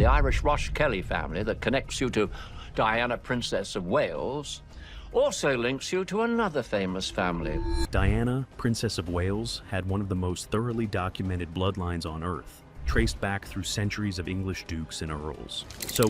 the Irish Ross Kelly family that connects you to Diana, Princess of Wales, also links you to another famous family. Diana, Princess of Wales, had one of the most thoroughly documented bloodlines on Earth, traced back through centuries of English dukes and earls. So,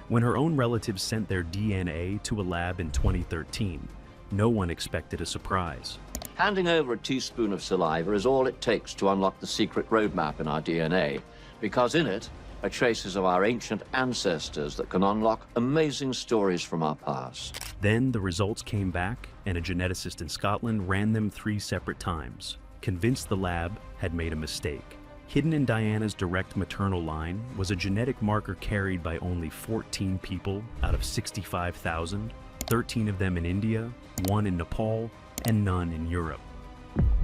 when her own relatives sent their DNA to a lab in 2013, no one expected a surprise. Handing over a teaspoon of saliva is all it takes to unlock the secret roadmap in our DNA, because in it are traces of our ancient ancestors that can unlock amazing stories from our past. Then the results came back, and a geneticist in Scotland ran them 3 separate times, convinced the lab had made a mistake. Hidden in Diana's direct maternal line was a genetic marker carried by only 14 people out of 65,000, 13 of them in India, 1 in Nepal, and none in Europe.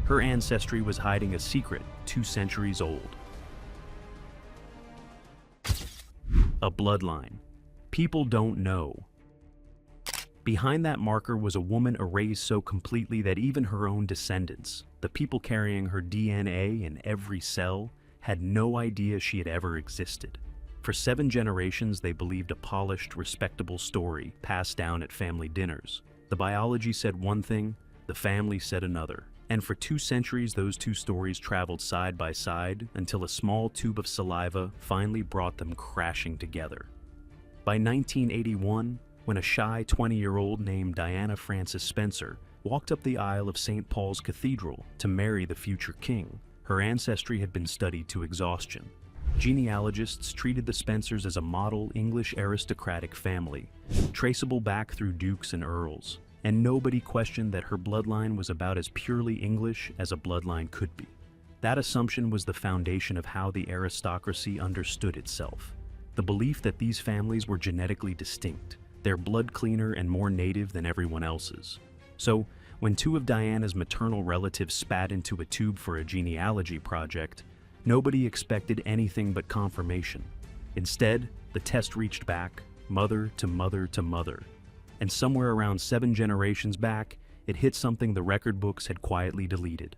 Her ancestry was hiding a secret 2 centuries old. A bloodline. People don't know. Behind that marker was a woman erased so completely that even her own descendants, the people carrying her DNA in every cell, had no idea she had ever existed. For 7 generations, they believed a polished, respectable story passed down at family dinners. The biology said one thing, the family said another. And for 2 centuries, those 2 stories traveled side by side until a small tube of saliva finally brought them crashing together. By 1981, when a shy 20-year-old named Diana Frances Spencer walked up the aisle of St. Paul's Cathedral to marry the future king, her ancestry had been studied to exhaustion. Genealogists treated the Spencers as a model English aristocratic family, traceable back through dukes and earls, and nobody questioned that her bloodline was about as purely English as a bloodline could be. That assumption was the foundation of how the aristocracy understood itself. The belief that these families were genetically distinct, their blood cleaner and more native than everyone else's. So, when 2 of Diana's maternal relatives spat into a tube for a genealogy project, nobody expected anything but confirmation. Instead, the test reached back, mother to mother to mother. And somewhere around 7 generations back, it hit something the record books had quietly deleted.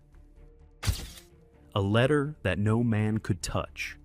A letter that no man could touch.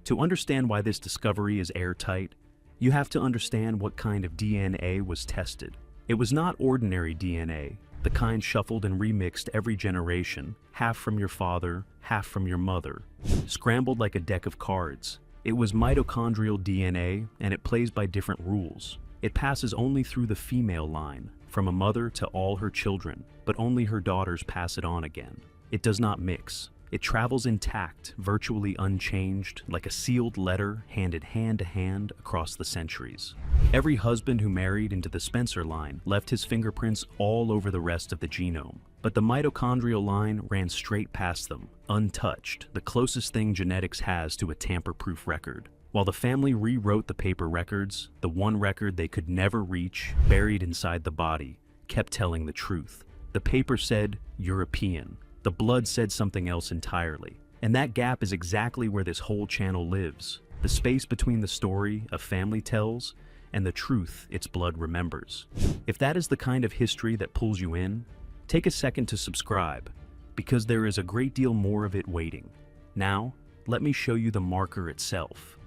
To understand why this discovery is airtight, you have to understand what kind of DNA was tested. It was not ordinary DNA, the kind shuffled and remixed every generation, half from your father, half from your mother, scrambled like a deck of cards. It was mitochondrial DNA, and it plays by different rules. It passes only through the female line, from a mother to all her children, but only her daughters pass it on again. It does not mix. It travels intact, virtually unchanged, like a sealed letter handed hand to hand across the centuries. Every husband who married into the Spencer line left his fingerprints all over the rest of the genome. But the mitochondrial line ran straight past them, untouched, the closest thing genetics has to a tamper-proof record. While the family rewrote the paper records, the one record they could never reach, buried inside the body, kept telling the truth. The paper said European. The blood said something else entirely. And that gap is exactly where this whole channel lives. The space between the story a family tells and the truth its blood remembers. If that is the kind of history that pulls you in, take a second to subscribe, because there is a great deal more of it waiting. Now, let me show you the marker itself.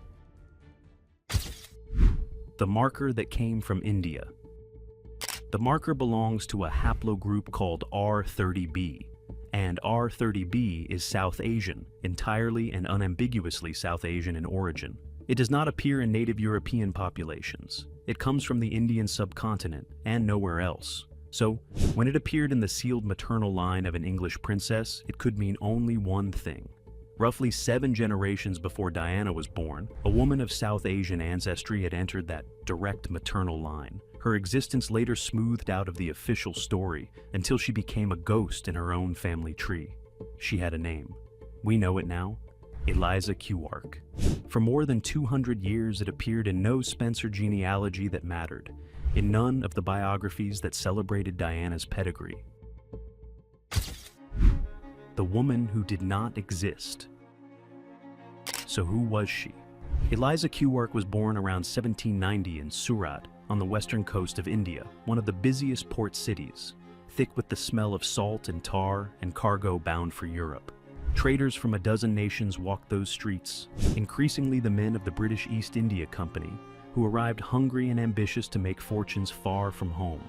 The marker that came from India. The marker belongs to a haplogroup called R30b. And R30b is South Asian, entirely and unambiguously South Asian in origin. It does not appear in native European populations. It comes from the Indian subcontinent and nowhere else. So, when it appeared in the sealed maternal line of an English princess, it could mean only one thing. Roughly 7 generations before Diana was born, a woman of South Asian ancestry had entered that direct maternal line. Her existence later smoothed out of the official story until she became a ghost in her own family tree. She had a name. We know it now. Eliza Quark. For more than 200 years, it appeared in no Spencer genealogy that mattered, in none of the biographies that celebrated Diana's pedigree. The woman who did not exist. So who was she? Eliza Quark was born around 1790 in Surat, on the western coast of India, one of the busiest port cities, thick with the smell of salt and tar and cargo bound for Europe. Traders from a dozen nations walked those streets, increasingly the men of the British East India Company, who arrived hungry and ambitious to make fortunes far from home.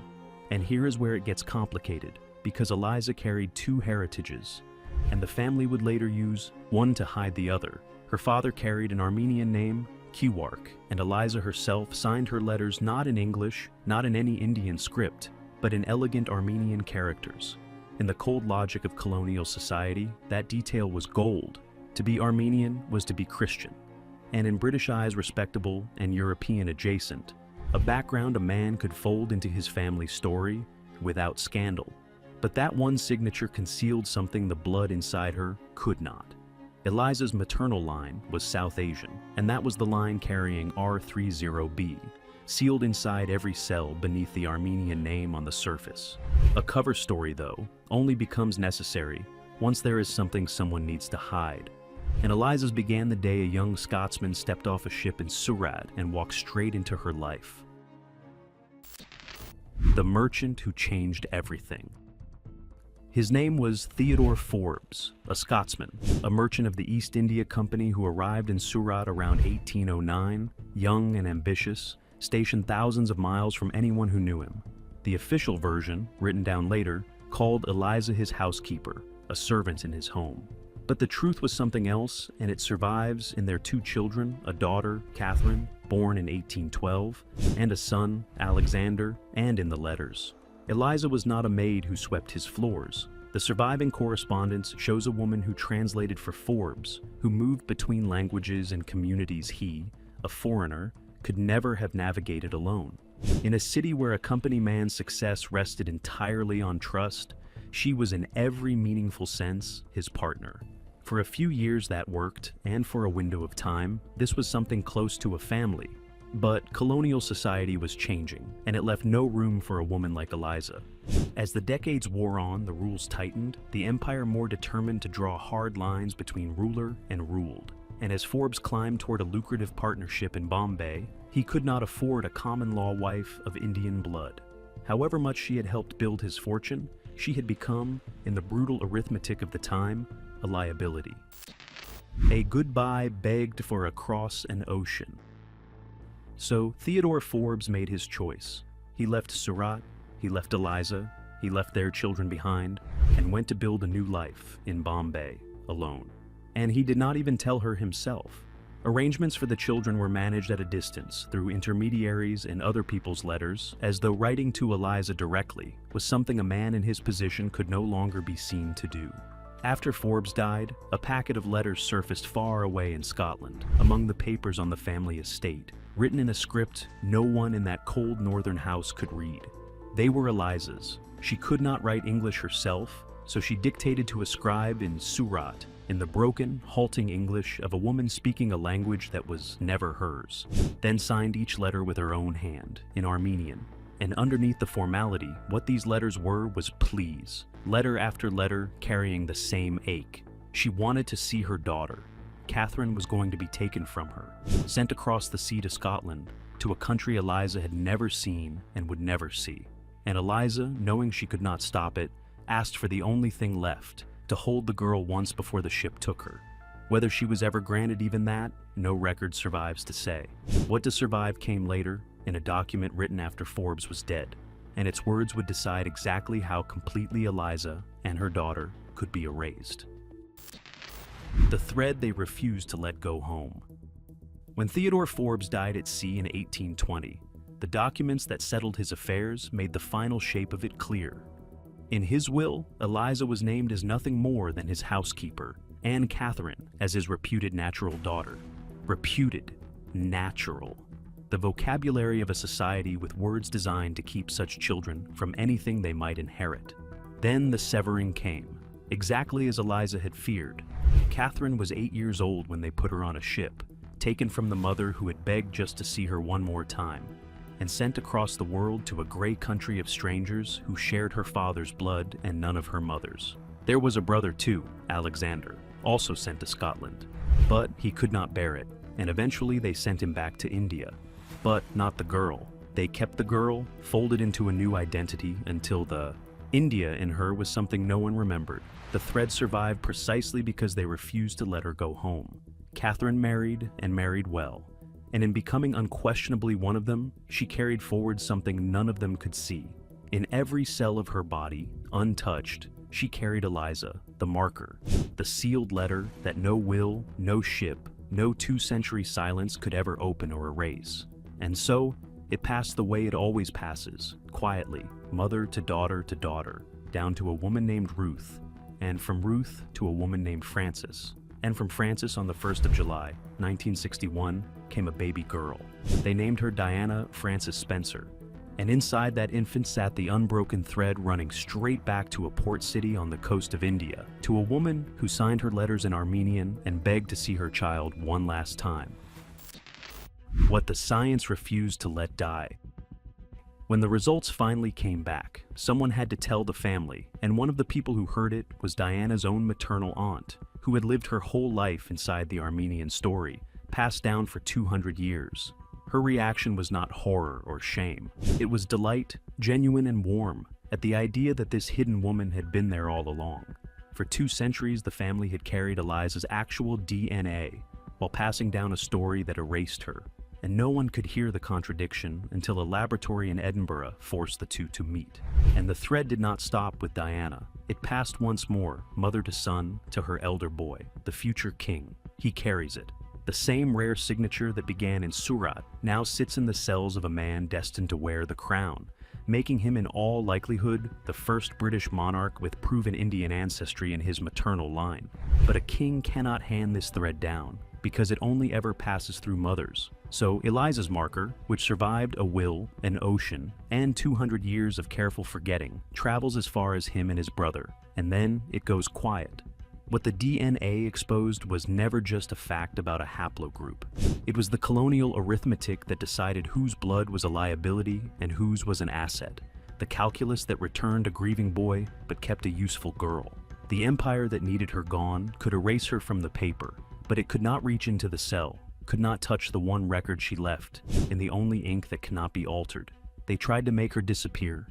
And here is where it gets complicated, because Eliza carried two heritages, and the family would later use one to hide the other. Her father carried an Armenian name, Kiwark, and Eliza herself signed her letters not in English, not in any Indian script, but in elegant Armenian characters. In the cold logic of colonial society, that detail was gold. To be Armenian was to be Christian, and in British eyes respectable and European adjacent, a background a man could fold into his family story without scandal. But that one signature concealed something the blood inside her could not. Eliza's maternal line was South Asian, and that was the line carrying R30B, sealed inside every cell beneath the Armenian name on the surface. A cover story, though, only becomes necessary once there is something someone needs to hide. And Eliza's began the day a young Scotsman stepped off a ship in Surat and walked straight into her life. The merchant who changed everything. His name was Theodore Forbes, a Scotsman, a merchant of the East India Company who arrived in Surat around 1809, young and ambitious, stationed thousands of miles from anyone who knew him. The official version, written down later, called Eliza his housekeeper, a servant in his home. But the truth was something else, and it survives in their two children, a daughter, Catherine, born in 1812, and a son, Alexander, and in the letters. Eliza was not a maid who swept his floors. The surviving correspondence shows a woman who translated for Forbes, who moved between languages and communities he, a foreigner, could never have navigated alone. In a city where a company man's success rested entirely on trust, she was in every meaningful sense his partner. For a few years that worked, and for a window of time, this was something close to a family. But colonial society was changing, and it left no room for a woman like Eliza. As the decades wore on, the rules tightened, the empire more determined to draw hard lines between ruler and ruled. And as Forbes climbed toward a lucrative partnership in Bombay, he could not afford a common-law wife of Indian blood. However much she had helped build his fortune, she had become, in the brutal arithmetic of the time, a liability. A goodbye begged for across an ocean. So Theodore Forbes made his choice. He left Surat, he left Eliza, he left their children behind, and went to build a new life in Bombay, alone. And he did not even tell her himself. Arrangements for the children were managed at a distance through intermediaries and other people's letters, as though writing to Eliza directly was something a man in his position could no longer be seen to do. After Forbes died, a packet of letters surfaced far away in Scotland, among the papers on the family estate, written in a script no one in that cold northern house could read. They were Eliza's. She could not write English herself, so she dictated to a scribe in Surat, in the broken, halting English of a woman speaking a language that was never hers, then signed each letter with her own hand, in Armenian. And underneath the formality, what these letters were was pleas, letter after letter carrying the same ache. She wanted to see her daughter. Catherine was going to be taken from her, sent across the sea to Scotland, to a country Eliza had never seen and would never see. And Eliza, knowing she could not stop it, asked for the only thing left, to hold the girl once before the ship took her. Whether she was ever granted even that, no record survives to say. What to survive came later, in a document written after Forbes was dead, and its words would decide exactly how completely Eliza and her daughter could be erased. The thread they refused to let go home. When Theodore Forbes died at sea in 1820, the documents that settled his affairs made the final shape of it clear. In his will, Eliza was named as nothing more than his housekeeper, and Catherine as his reputed natural daughter. Reputed. Natural. The vocabulary of a society with words designed to keep such children from anything they might inherit. Then the severing came, exactly as Eliza had feared. Catherine was 8 years old when they put her on a ship, taken from the mother who had begged just to see her one more time, and sent across the world to a gray country of strangers who shared her father's blood and none of her mother's. There was a brother too, Alexander, also sent to Scotland, but he could not bear it, and eventually they sent him back to India. But not the girl. They kept the girl, folded into a new identity until the India in her was something no one remembered. The thread survived precisely because they refused to let her go home. Catherine married, and married well. And in becoming unquestionably one of them, she carried forward something none of them could see. In every cell of her body, untouched, she carried Eliza, the marker, the sealed letter that no will, no ship, no 2-century silence could ever open or erase. And so, it passed the way it always passes, quietly, mother to daughter, down to a woman named Ruth, and from Ruth to a woman named Frances. And from Frances on the 1st of July, 1961, came a baby girl. They named her Diana Frances Spencer. And inside that infant sat the unbroken thread running straight back to a port city on the coast of India, to a woman who signed her letters in Armenian and begged to see her child one last time. What the science refused to let die. When the results finally came back, someone had to tell the family, and one of the people who heard it was Diana's own maternal aunt, who had lived her whole life inside the Armenian story, passed down for 200 years. Her reaction was not horror or shame. It was delight, genuine and warm, at the idea that this hidden woman had been there all along. For 2 centuries, the family had carried Eliza's actual DNA, while passing down a story that erased her. And no one could hear the contradiction until a laboratory in Edinburgh forced the two to meet. And the thread did not stop with Diana. It passed once more, mother to son, to her elder boy, the future king. He carries it. The same rare signature that began in Surat now sits in the cells of a man destined to wear the crown, making him in all likelihood the first British monarch with proven Indian ancestry in his maternal line. But a king cannot hand this thread down, because it only ever passes through mothers. So Eliza's marker, which survived a will, an ocean, and 200 years of careful forgetting, travels as far as him and his brother, and then it goes quiet. What the DNA exposed was never just a fact about a haplogroup. It was the colonial arithmetic that decided whose blood was a liability and whose was an asset. The calculus that returned a grieving boy but kept a useful girl. The empire that needed her gone could erase her from the paper, but it could not reach into the cell, could not touch the one record she left, in the only ink that cannot be altered. They tried to make her disappear.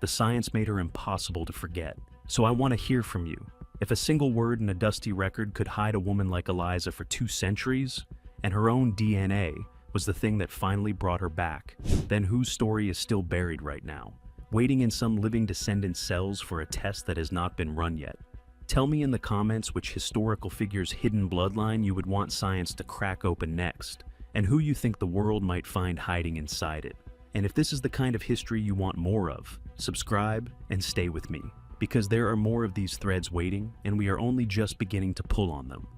The science made her impossible to forget. So I want to hear from you. If a single word in a dusty record could hide a woman like Eliza for 2 centuries, and her own DNA was the thing that finally brought her back, then whose story is still buried right now, waiting in some living descendant's cells for a test that has not been run yet? Tell me in the comments which historical figure's hidden bloodline you would want science to crack open next, and who you think the world might find hiding inside it. And if this is the kind of history you want more of, subscribe and stay with me, because there are more of these threads waiting, and we are only just beginning to pull on them.